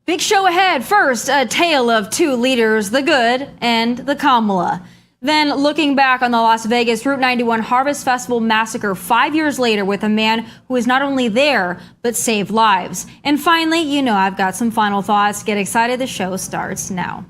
Big show ahead. First, a tale of two leaders, the good and the Kamala. Then looking back on the Las Vegas Route 91 Harvest Festival massacre 5 years later with a man who was not only there, but saved lives. And finally, you know I've got some final thoughts. Get excited, the show starts now.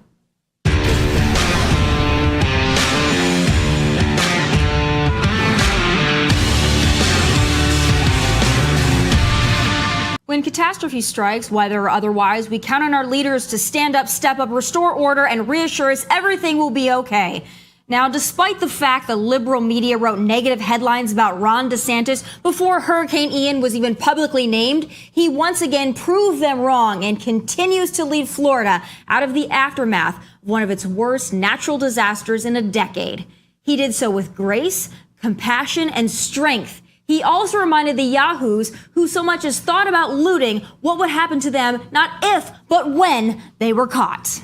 When catastrophe strikes, whether or otherwise, we count on our leaders to stand up, step up, restore order, and reassure us everything will be okay. Now, despite the fact the liberal media wrote negative headlines about Ron DeSantis before Hurricane Ian was even publicly named, he once again proved them wrong and continues to lead Florida out of the aftermath of one of its worst natural disasters in a decade. He did so with grace, compassion, and strength. He also reminded the yahoos who so much as thought about looting what would happen to them, not if, but when they were caught.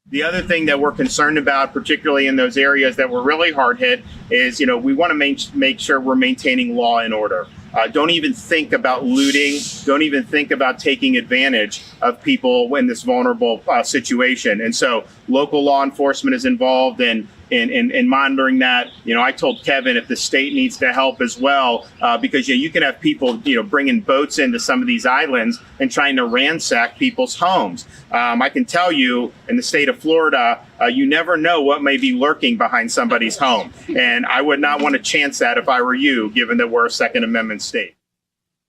The other thing that we're concerned about, particularly in those areas that were really hard hit, is, we want to make sure we're maintaining law and order. Don't even think about looting. Don't even think about taking advantage of people in this vulnerable situation. And so local law enforcement is involved in monitoring that. I told Kevin if the state needs to help as well, because you can have people, bringing boats into some of these islands and trying to ransack people's homes. I can tell you in the state of Florida, you never know what may be lurking behind somebody's home. And I would not want to chance that if I were you, given that we're a Second Amendment state.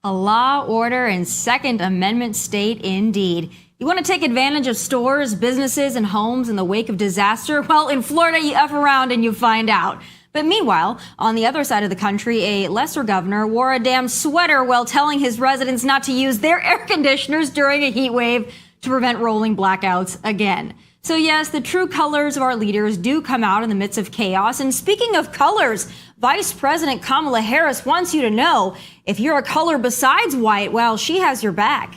A law, order, and Second Amendment state indeed. You want to take advantage of stores, businesses, and homes in the wake of disaster? Well, in Florida, you F around and you find out. But meanwhile, on the other side of the country, a lesser governor wore a damn sweater while telling his residents not to use their air conditioners during a heat wave to prevent rolling blackouts again. So yes, the true colors of our leaders do come out in the midst of chaos. And speaking of colors, Vice President Kamala Harris wants you to know if you're a color besides white, well, she has your back.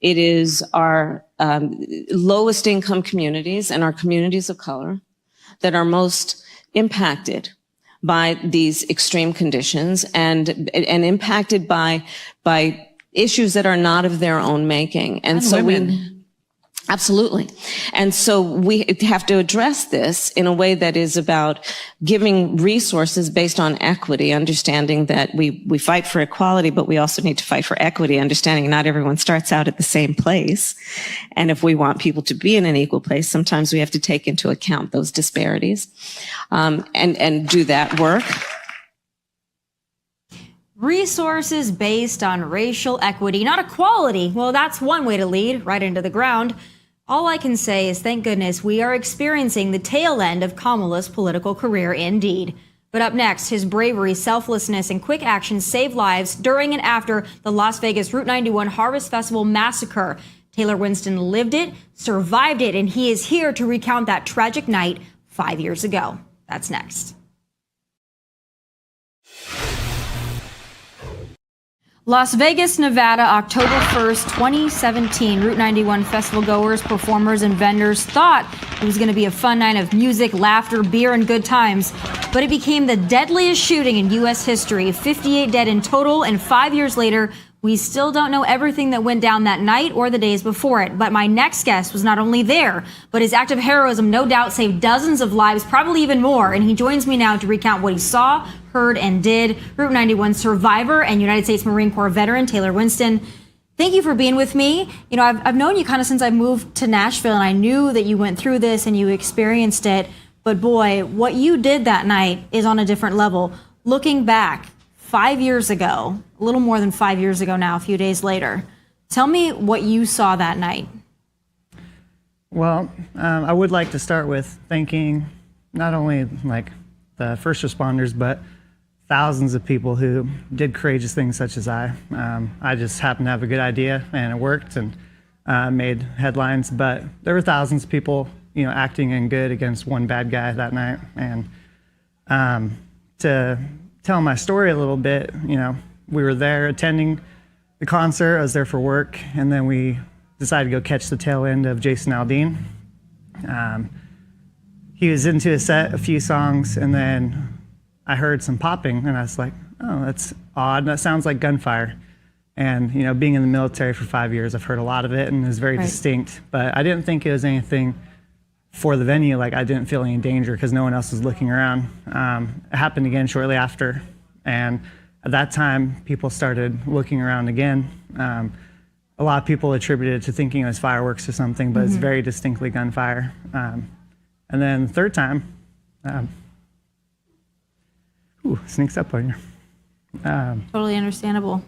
It is our lowest income communities and our communities of color that are most impacted by these extreme conditions and impacted by issues that are not of their own making. And so women. Absolutely. And so we have to address this in a way that is about giving resources based on equity, understanding that we fight for equality, but we also need to fight for equity, understanding not everyone starts out at the same place. And if we want people to be in an equal place, sometimes we have to take into account those disparities, and do that work. Resources based on racial equity, not equality. Well, that's one way to lead, right into the ground. All I can say is thank goodness we are experiencing the tail end of Kamala's political career indeed. But up next, his bravery, selflessness, and quick action saved lives during and after the Las Vegas Route 91 Harvest Festival massacre. Taylor Winston lived it, survived it, and he is here to recount that tragic night 5 years ago. That's next. Las Vegas, Nevada, October 1st, 2017. Route 91 festival goers, performers, and vendors thought it was going to be a fun night of music, laughter, beer, and good times. But it became the deadliest shooting in U.S. history. 58 dead in total, and 5 years later, we still don't know everything that went down that night or the days before it. But my next guest was not only there, but his act of heroism no doubt saved dozens of lives, probably even more. And he joins me now to recount what he saw, heard, and did. Route 91 survivor and United States Marine Corps veteran Taylor Winston. Thank you for being with me. I've known you kind of since I moved to Nashville, and I knew that you went through this and you experienced it. But boy, what you did that night is on a different level. Looking back 5 years ago, a little more than 5 years ago now, a few days later, tell me what you saw that night. Well, I would like to start with thanking not only the first responders, but thousands of people who did courageous things such as I. I just happened to have a good idea and it worked and made headlines, but there were thousands of people, acting in good against one bad guy that night. And to tell my story a little bit, we were there attending the concert. I was there for work, and then we decided to go catch the tail end of Jason Aldean. He was into a set, a few songs, and then I heard some popping, and I was like, oh, that's odd. That sounds like gunfire. And, you know, being in the military for 5 years, I've heard a lot of it and it was very Right. distinct. But I didn't think it was anything for the venue. Like, I didn't feel any danger because no one else was looking around. It happened again shortly after. And at that time, people started looking around again. A lot of people attributed it to thinking it was fireworks or something, but it's very distinctly gunfire. And then the third time, sneaks up on you. Totally understandable.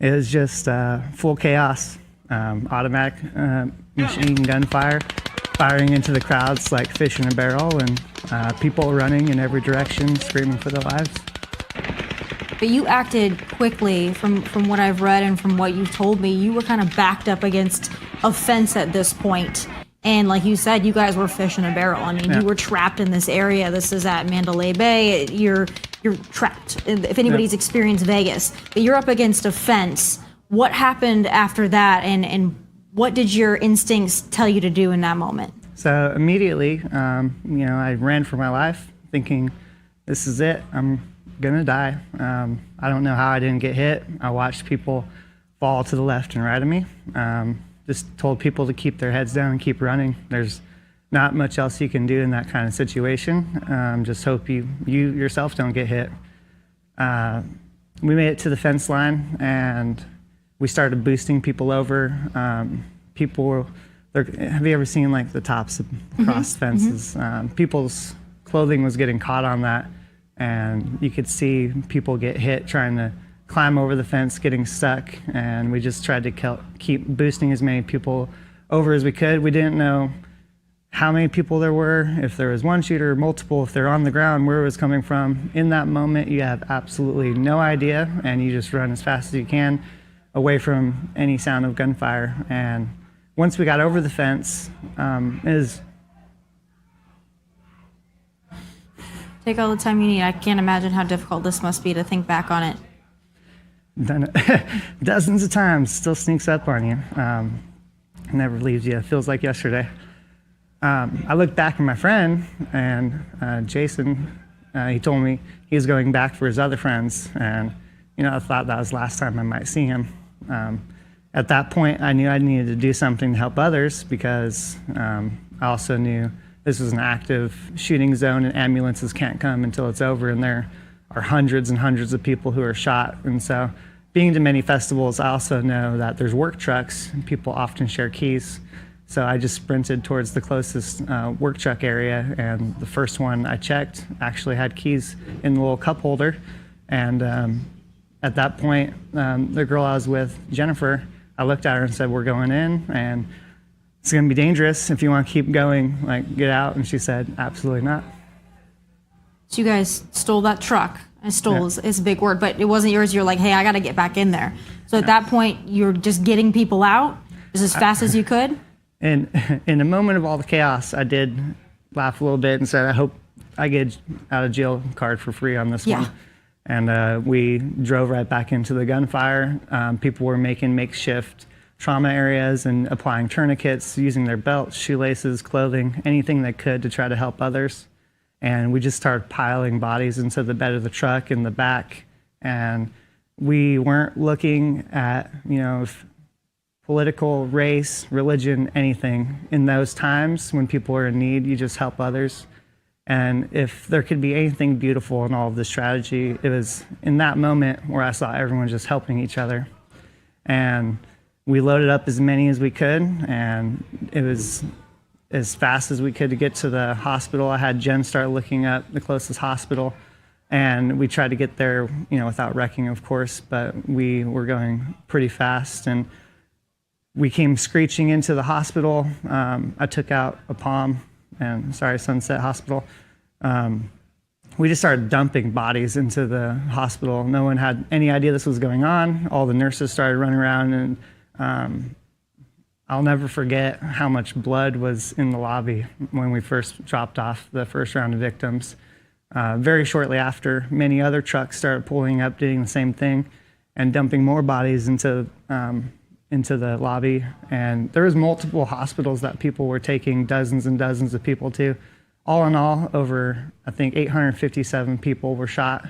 It was just full chaos, automatic machine gun fire, firing into the crowds like fish in a barrel, and people running in every direction, screaming for their lives. But you acted quickly from what I've read and from what you've told me. You were kind of backed up against a fence at this point. And like you said, you guys were fish in a barrel. I mean, Yeah. you were trapped in this area. This is at Mandalay Bay. You're trapped. If anybody's experienced Vegas, but you're up against a fence. What happened after that, and what did your instincts tell you to do in that moment? So immediately, you know, I ran for my life, thinking, "This is it. I'm gonna die." I don't know how I didn't get hit. I watched people fall to the left and right of me. Just told people to keep their heads down and keep running. There's not much else you can do in that kind of situation. Just hope you yourself don't get hit. We made it to the fence line and we started boosting people over. Have you ever seen like the tops of cross fences? People's clothing was getting caught on that, and you could see people get hit trying to climb over the fence, getting stuck, and we just tried to keep boosting as many people over as we could. We didn't know how many people there were, if there was one shooter, multiple, if they're on the ground, where it was coming from. In that moment, you have absolutely no idea, and you just run as fast as you can away from any sound of gunfire. And once we got over the fence, Take all the time you need. I can't imagine how difficult this must be to think back on it. done it dozens of times, still sneaks up on you. Never leaves you. It feels like yesterday. I looked back at my friend, and Jason, he told me he was going back for his other friends, and you know, I thought that was the last time I might see him. At that point, I knew I needed to do something to help others because I also knew this was an active shooting zone and ambulances can't come until it's over, and there are hundreds and hundreds of people who are shot. And so being to many festivals, I also know that there's work trucks and people often share keys. So I just sprinted towards the closest work truck area, and the first one I checked actually had keys in the little cup holder. And at that point, the girl I was with, Jennifer, I looked at her and said, "We're going in, and it's gonna be dangerous. If you wanna keep going, like, get out." And she said, "Absolutely not." So you guys stole that truck. And stole is a big word, but it wasn't yours. You're like, hey, I got to get back in there. So at that point, you're just getting people out as fast as you could? And in a moment of all the chaos, I did laugh a little bit and said, "I hope I get out of jail card for free on this Yeah. one." And we drove right back into the gunfire. People were making makeshift trauma areas and applying tourniquets, using their belts, shoelaces, clothing, anything they could to try to help others. And we just started piling bodies into the bed of the truck in the back. And we weren't looking at, you know, political, race, religion, anything. In those times when people are in need, you just help others. And if there could be anything beautiful in all of this strategy, it was in that moment where I saw everyone just helping each other. And we loaded up as many as we could, and it was as fast as we could to get to the hospital. I had Jen start looking up the closest hospital, and we tried to get there, you know, without wrecking, of course, but we were going pretty fast. And we came screeching into the hospital. I took out a Palm, and Sunset Hospital. We just started dumping bodies into the hospital. No one had any idea this was going on. All the nurses started running around, and I'll never forget how much blood was in the lobby when we first dropped off the first round of victims. Very shortly after, many other trucks started pulling up, doing the same thing, and dumping more bodies into the lobby. And there was multiple hospitals that people were taking dozens and dozens of people to. All in all, over, I think, 857 people were shot.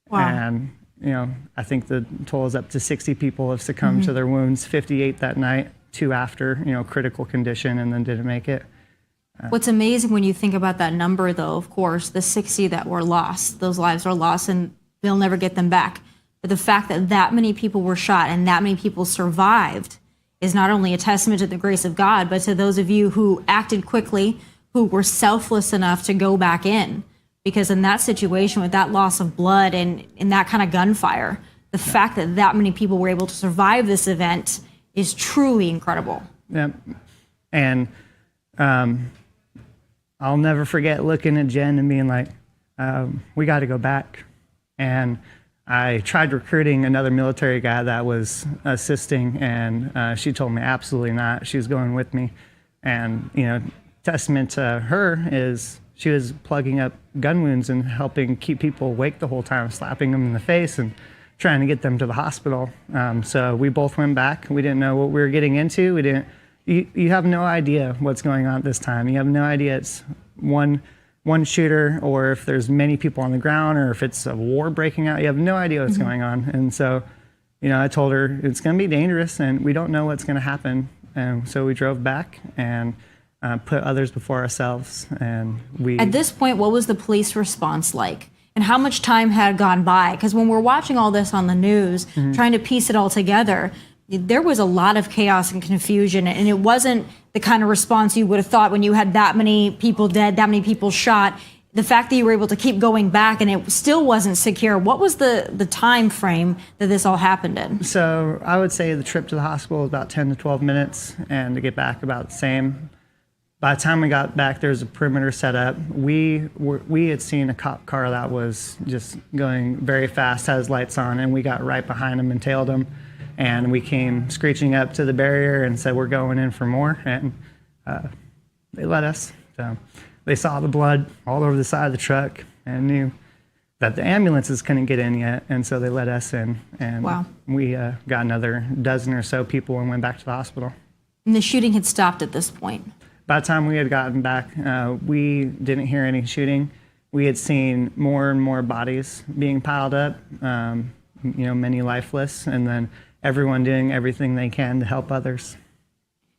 Wow. And I think the toll is up to 60 people have succumbed to their wounds, 58 that night, 2 after, critical condition, and then didn't make it. What's amazing when you think about that number, though, of course, the 60 that were lost, those lives are lost and they'll never get them back. But the fact that that many people were shot and that many people survived is not only a testament to the grace of God, but to those of you who acted quickly, who were selfless enough to go back in. Because in that situation, with that loss of blood and in that kind of gunfire, the fact that that many people were able to survive this event is truly incredible. Yeah. And I'll never forget looking at Jen and being like, we got to go back. And I tried recruiting another military guy that was assisting, and she told me absolutely not. She was going with me. And, testament to her is she was plugging up gun wounds and helping keep people awake the whole time, slapping them in the face and trying to get them to the hospital. So we both went back. We didn't know what we were getting into. You have no idea what's going on at this time. You have no idea it's one shooter, or if there's many people on the ground, or if it's a war breaking out. You have no idea what's going on. And so, I told her it's going to be dangerous and we don't know what's going to happen. And so we drove back and put others before ourselves. And At this point, what was the police response like? And how much time had gone by? Because when we're watching all this on the news, trying to piece it all together, there was a lot of chaos and confusion, and it wasn't the kind of response you would have thought when you had that many people dead, that many people shot. The fact that you were able to keep going back and it still wasn't secure. What was the time frame that this all happened in? So I would say the trip to the hospital was about 10 to 12 minutes, and to get back about the same. By the time we got back, there was a perimeter set up. We had seen a cop car that was just going very fast, had his lights on, and we got right behind him and tailed him. And we came screeching up to the barrier and said, we're going in for more. And they let us. So they saw the blood all over the side of the truck and knew that the ambulances couldn't get in yet. And so they let us in. And wow. We got another dozen or so people and went back to the hospital. And the shooting had stopped at this point. By the time we had gotten back, we didn't hear any shooting. We had seen more and more bodies being piled up, many lifeless, and then everyone doing everything they can to help others.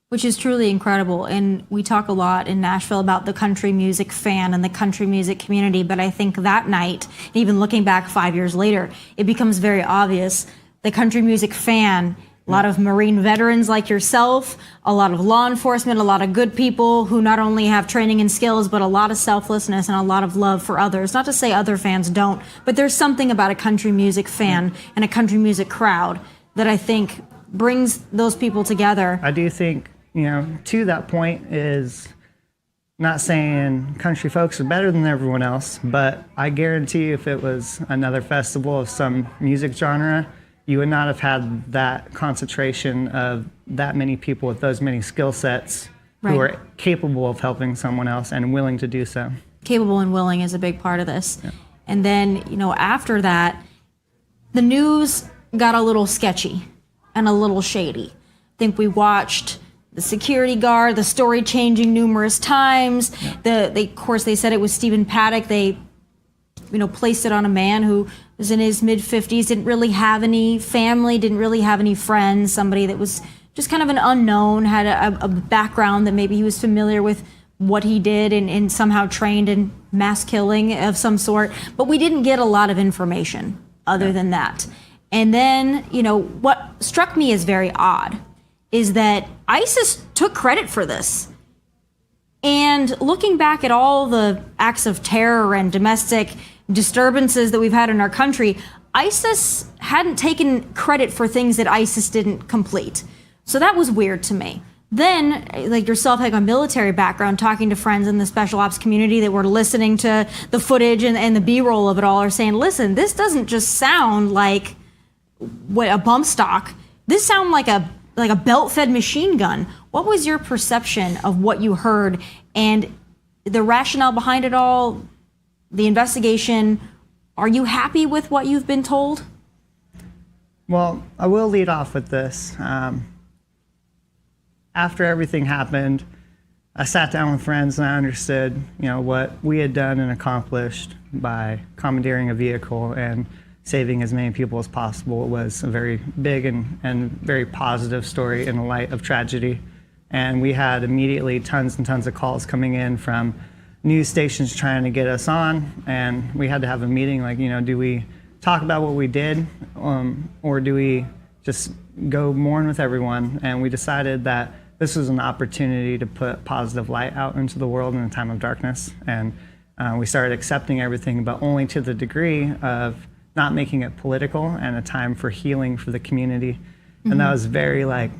Which is truly incredible. And we talk a lot in Nashville about the country music fan and the country music community, but I think that night, even looking back 5 years later, it becomes very obvious. The country music fan, a lot of Marine veterans like yourself, a lot of law enforcement, a lot of good people who not only have training and skills, but a lot of selflessness and a lot of love for others. Not to say other fans don't, but there's something about a country music fan and a country music crowd that I think brings those people together. I do think, to that point is not saying country folks are better than everyone else, but I guarantee you if it was another festival of some music genre, you would not have had that concentration of that many people with those many skill sets who are capable of helping someone else and willing to do so. Capable and willing is a big part of this. Yeah. And then, after that, the news got a little sketchy and a little shady. I think we watched the security guard, the story changing numerous times. Yeah. Of course, they said it was Stephen Paddock. They, placed it on a man who was in his mid-50s, didn't really have any family, didn't really have any friends, somebody that was just kind of an unknown, had a background that maybe he was familiar with what he did and somehow trained in mass killing of some sort. But we didn't get a lot of information other than that. And then, what struck me as very odd is that ISIS took credit for this. And looking back at all the acts of terror and domestic disturbances that we've had in our country, ISIS hadn't taken credit for things that ISIS didn't complete. So that was weird to me. Then, like yourself, having a military background, talking to friends in the special ops community that were listening to the footage and the B-roll of it all are saying, listen, this doesn't just sound like a bump stock. This sounds like a belt-fed machine gun. What was your perception of what you heard and the rationale behind it all, the investigation? Are you happy with what you've been told? Well, I will lead off with this. After everything happened, I sat down with friends and I understood, what we had done and accomplished by commandeering a vehicle and saving as many people as possible was a very big and very positive story in the light of tragedy. And we had immediately tons and tons of calls coming in from news stations trying to get us on, and we had to have a meeting like, do we talk about what we did, or do we just go mourn with everyone? And we decided that this was an opportunity to put positive light out into the world in a time of darkness. And we started accepting everything, but only to the degree of not making it political and a time for healing for the community. Mm-hmm. And that was very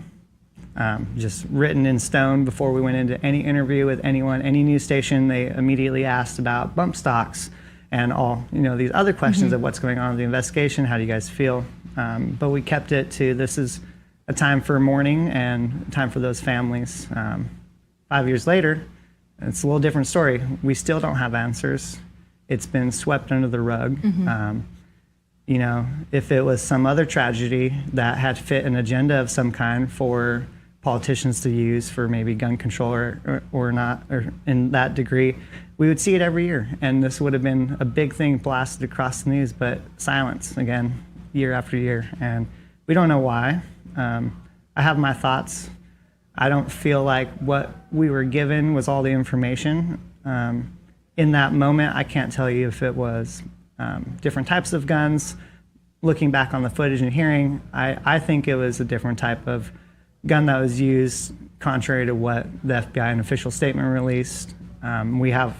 just written in stone before we went into any interview with anyone, any news station. They immediately asked about bump stocks and all, these other questions mm-hmm. of what's going on with the investigation. How do you guys feel? But we kept it to, this is a time for mourning and a time for those families. 5 years later, it's a little different story. We still don't have answers. It's been swept under the rug. Mm-hmm. If it was some other tragedy that had fit an agenda of some kind for politicians to use for maybe gun control or not, or in that degree, we would see it every year. And this would have been a big thing blasted across the news, but silence again, year after year. And we don't know why. I have my thoughts. I don't feel like what we were given was all the information. In that moment, I can't tell you if it was different types of guns. Looking back on the footage and hearing, I think it was a different type of gun that was used, contrary to what the FBI an official statement released. We have,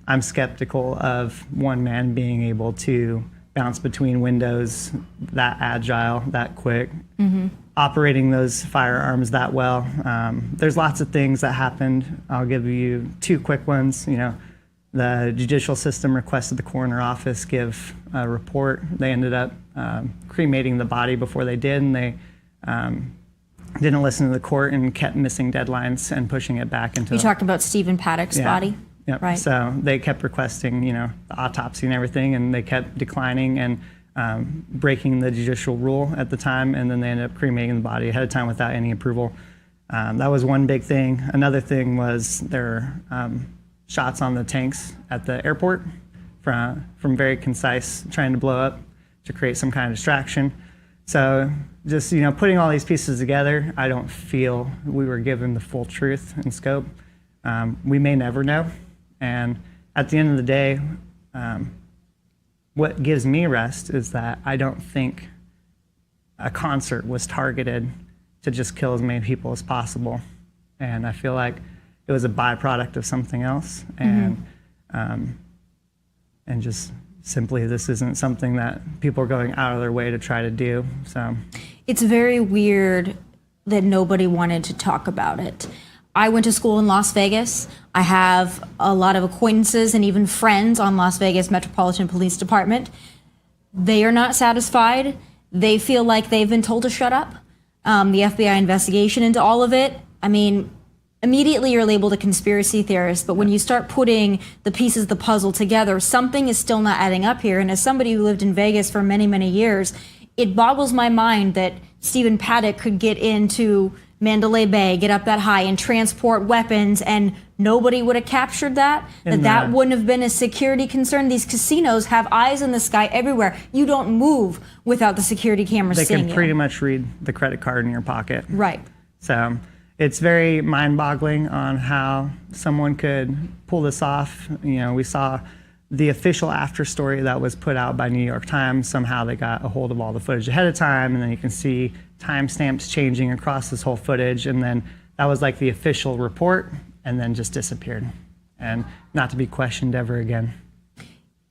I'm skeptical of one man being able to bounce between windows that agile, that quick, mm-hmm. operating those firearms that well. There's lots of things that happened. I'll give you two quick ones. The judicial system requested the coroner office give a report. They ended up cremating the body before they did, and they didn't listen to the court and kept missing deadlines and pushing it back into. You talked about Stephen Paddock's body? Yep. Right. So they kept requesting, the autopsy and everything, and they kept declining and breaking the judicial rule at the time, and then they ended up cremating the body ahead of time without any approval. That was one big thing. Another thing was their shots on the tanks at the airport from very concise, trying to blow up to create some kind of distraction. So just, putting all these pieces together, I don't feel we were given the full truth and scope. We may never know. And at the end of the day, what gives me rest is that I don't think a concert was targeted to just kill as many people as possible. And I feel like it was a byproduct of something else. And and just simply, this isn't something that people are going out of their way to try to do. So it's very weird that nobody wanted to talk about it. I went to school in Las Vegas. I have a lot of acquaintances and even friends on Las Vegas Metropolitan Police Department. They are not satisfied. They feel like they've been told to shut up. The FBI investigation into all of it, immediately you're labeled a conspiracy theorist, but when you start putting the pieces of the puzzle together, something is still not adding up here. And as somebody who lived in Vegas for many, many years, it boggles my mind that Stephen Paddock could get into Mandalay Bay, get up that high, and transport weapons, and nobody would have captured that. That wouldn't have been a security concern. These casinos have eyes in the sky everywhere. You don't move without the security cameras seeing you. They can pretty much read the credit card in your pocket. Right. So it's very mind-boggling on how someone could pull this off. We saw the official after story that was put out by New York Times. Somehow they got a hold of all the footage ahead of time, and then you can see timestamps changing across this whole footage, and then that was like the official report, and then just disappeared, and not to be questioned ever again.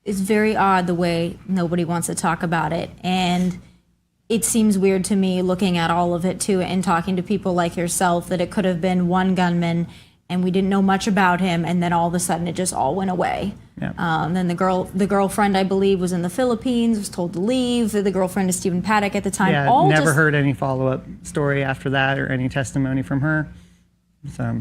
It's very odd the way nobody wants to talk about it, and it seems weird to me looking at all of it too, and talking to people like yourself, that it could have been one gunman and we didn't know much about him, and then all of a sudden it just all went away. Yeah. Then the girlfriend, I believe, was in the Philippines, was told to leave. The girlfriend of Stephen Paddock at the time. Yeah, never heard any follow-up story after that or any testimony from her. So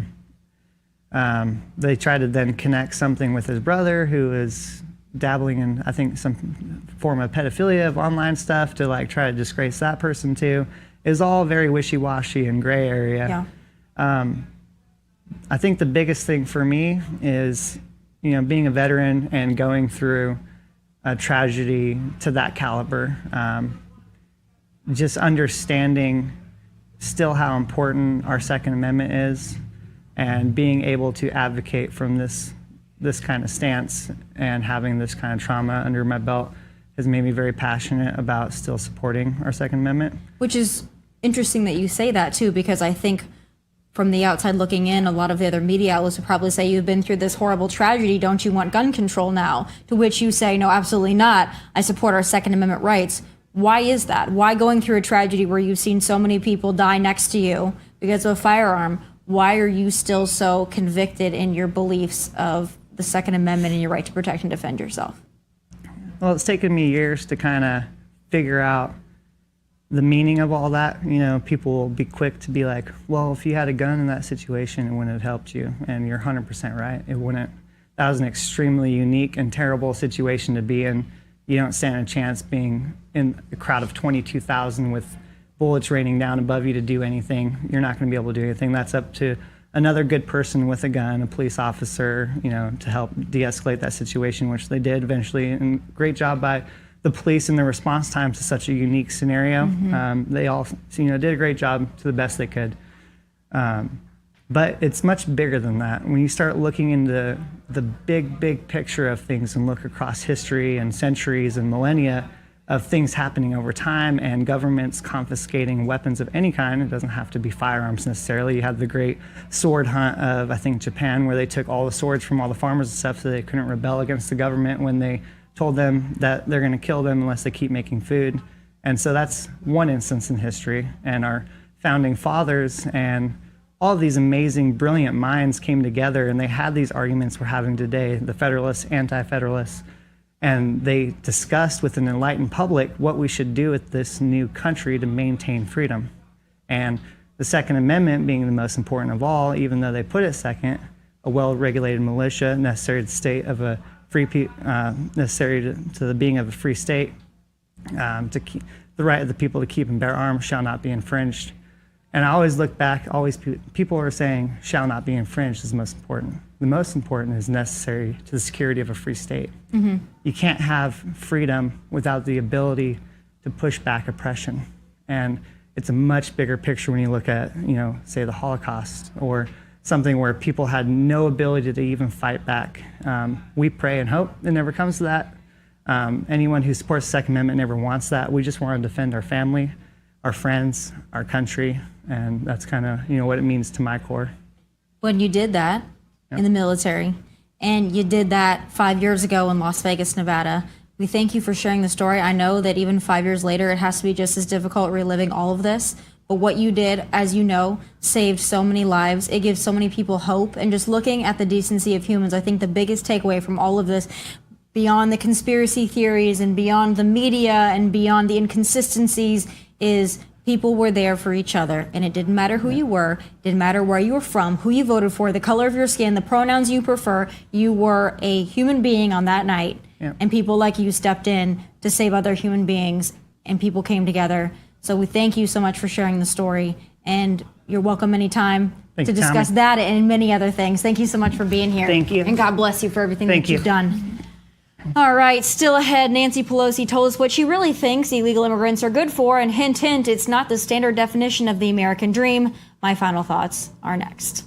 they tried to then connect something with his brother, who is dabbling in, I think, some form of pedophilia of online stuff, to try to disgrace that person too. It was all very wishy-washy and gray area. Yeah. I think the biggest thing for me is, being a veteran and going through a tragedy to that caliber. Just understanding still how important our Second Amendment is, and being able to advocate from this kind of stance and having this kind of trauma under my belt has made me very passionate about still supporting our Second Amendment. Which is interesting that you say that too, because I think from the outside looking in, a lot of the other media outlets would probably say, you've been through this horrible tragedy, don't you want gun control now? To which you say, no, absolutely not. I support our Second Amendment rights. Why is that? Why, going through a tragedy where you've seen so many people die next to you because of a firearm, why are you still so convicted in your beliefs of the Second Amendment and your right to protect and defend yourself? Well, it's taken me years to kind of figure out the meaning of all that. You know, people will be quick to be like, well, if you had a gun in that situation, it wouldn't have helped you. And you're 100% right. It wouldn't. That was an extremely unique and terrible situation to be in. You don't stand a chance being in a crowd of 22,000 with bullets raining down above you to do anything. You're not going to be able to do anything. That's up to another good person with a gun, a police officer, you know, to help de-escalate that situation, which they did eventually. And great job by the police and the response time to such a unique scenario. They all, you know, did a great job to the best they could. But it's much bigger than that. When you start looking into the big picture of things and look across history and centuries and millennia of things happening over time and governments confiscating weapons of any kind, it doesn't have to be firearms necessarily. You had the great sword hunt of, I think, Japan, where they took all the swords from all the farmers and stuff so they couldn't rebel against the government when they told them that they're going to kill them unless they keep making food. And so that's one instance in history. And our founding fathers and all of these amazing, brilliant minds came together and they had these arguments we're having today, the Federalists, Anti-Federalists, and they discussed with an enlightened public what we should do with this new country to maintain freedom. And the Second Amendment being the most important of all, even though they put it second, a well-regulated militia necessary to the state of a free, necessary to the being of a free state, to keep the right of the people to keep and bear arms shall not be infringed. And I always look back, always people are saying shall not be infringed is the most important. The most important is necessary to the security of a free state. You can't have freedom without the ability to push back oppression. And it's a much bigger picture when you look at, you know, say the Holocaust or something where people had no ability to even fight back. We pray and hope it never comes to that. Anyone who supports the Second Amendment never wants that. We just want to defend our family, our friends, our country, and that's kind of, you know, what it means to my core. When you did that in the military, and you did that 5 years ago in Las Vegas, Nevada, we thank you for sharing the story. I know that even 5 years later, it has to be just as difficult reliving all of this. But what you did, as you know, saved so many lives. It gives so many people hope. And just looking at the decency of humans, I think the biggest takeaway from all of this, beyond the conspiracy theories and beyond the media and beyond the inconsistencies, is people were there for each other, and it didn't matter who you were, didn't matter where you were from, who you voted for, the color of your skin, the pronouns you prefer. You were a human being on that night, and people like you stepped in to save other human beings, and people came together. So we thank you so much for sharing the story, and you're welcome anytime to discuss that and many other things. Thank you so much for being here. Thank you. And God bless you for everything that you've done. All right, still ahead, Nancy Pelosi told us what she really thinks illegal immigrants are good for, and hint, hint, it's not the standard definition of the American dream. My final thoughts are next.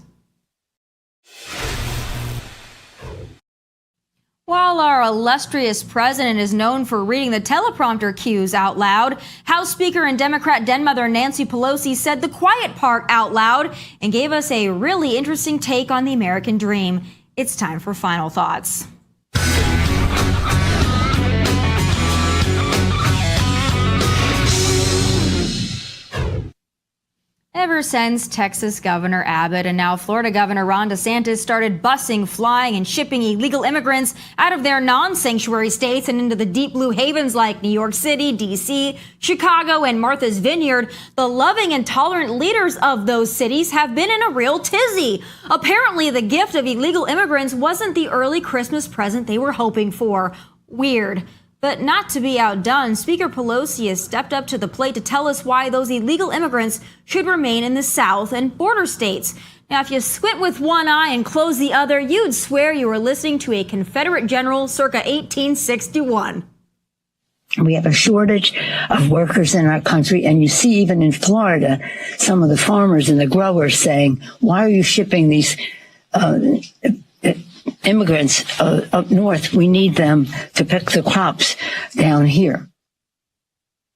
While our illustrious president is known for reading the teleprompter cues out loud, House Speaker and Democrat Denmother Nancy Pelosi said the quiet part out loud and gave us a really interesting take on the American dream. It's time for final thoughts. Ever since Texas Governor Abbott and now Florida Governor Ron DeSantis started busing, flying, and shipping illegal immigrants out of their non-sanctuary states and into the deep blue havens like New York City, D.C., Chicago, and Martha's Vineyard, the loving and tolerant leaders of those cities have been in a real tizzy. Apparently, the gift of illegal immigrants wasn't the early Christmas present they were hoping for. Weird. But not to be outdone, Speaker Pelosi has stepped up to the plate to tell us why those illegal immigrants should remain in the South and border states. Now, if you squint with one eye and close the other, you'd swear you were listening to a Confederate general circa 1861. We have a shortage of workers in our country. And you see, even in Florida, some of the farmers and the growers saying, why are you shipping these immigrants up north? We need them to pick the crops down here.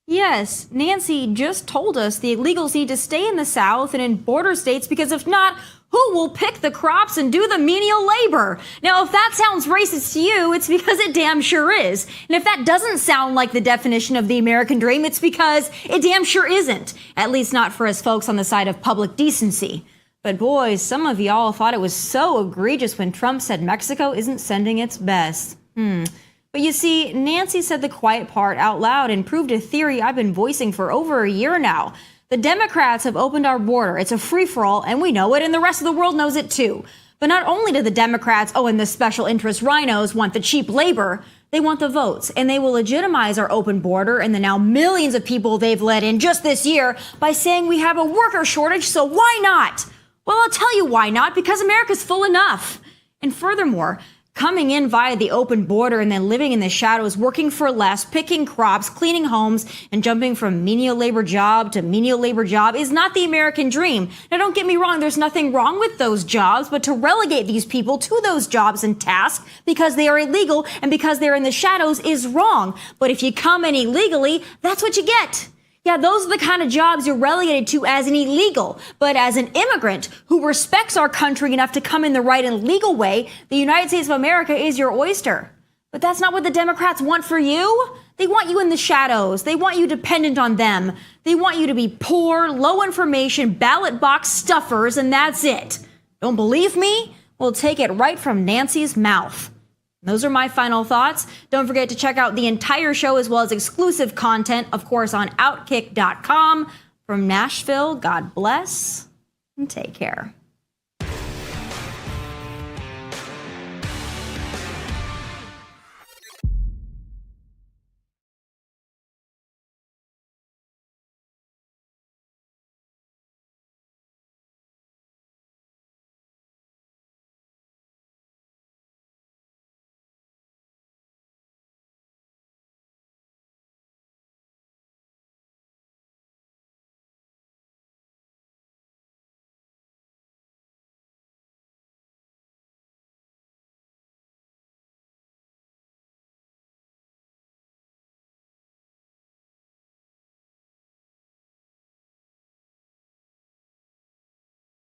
Yes, Nancy just told us the illegals need to stay in the South and in border states, because if not, who will pick the crops and do the menial labor? Now, if that sounds racist to you, it's because it damn sure is. And if that doesn't sound like the definition of the American dream, it's because it damn sure isn't. At least not for us folks on the side of public decency. But boys, some of y'all thought it was so egregious when Trump said Mexico isn't sending its best. But you see, Nancy said the quiet part out loud and proved a theory I've been voicing for over a year now. The Democrats have opened our border. It's a free-for-all, and we know it, and the rest of the world knows it too. But not only do the Democrats, and the special interest rhinos want the cheap labor, they want the votes, and they will legitimize our open border and the now millions of people they've let in just this year by saying we have a worker shortage, so why not? Well, I'll tell you why not, because America's full enough. And furthermore, coming in via the open border and then living in the shadows, working for less, picking crops, cleaning homes, and jumping from menial labor job to menial labor job is not the American dream. Now, don't get me wrong, there's nothing wrong with those jobs, but to relegate these people to those jobs and tasks because they are illegal and because they're in the shadows is wrong. But if you come in illegally, that's what you get. Yeah, those are the kind of jobs you're relegated to as an illegal. But as an immigrant who respects our country enough to come in the right and legal way, the United States of America is your oyster. But that's not what the Democrats want for you. They want you in the shadows. They want you dependent on them. They want you to be poor, low information, ballot box stuffers, and that's it. Don't believe me? Well, take it right from Nancy's mouth. Those are my final thoughts. Don't forget to check out the entire show as well as exclusive content, of course, on Outkick.com. From Nashville, God bless and take care.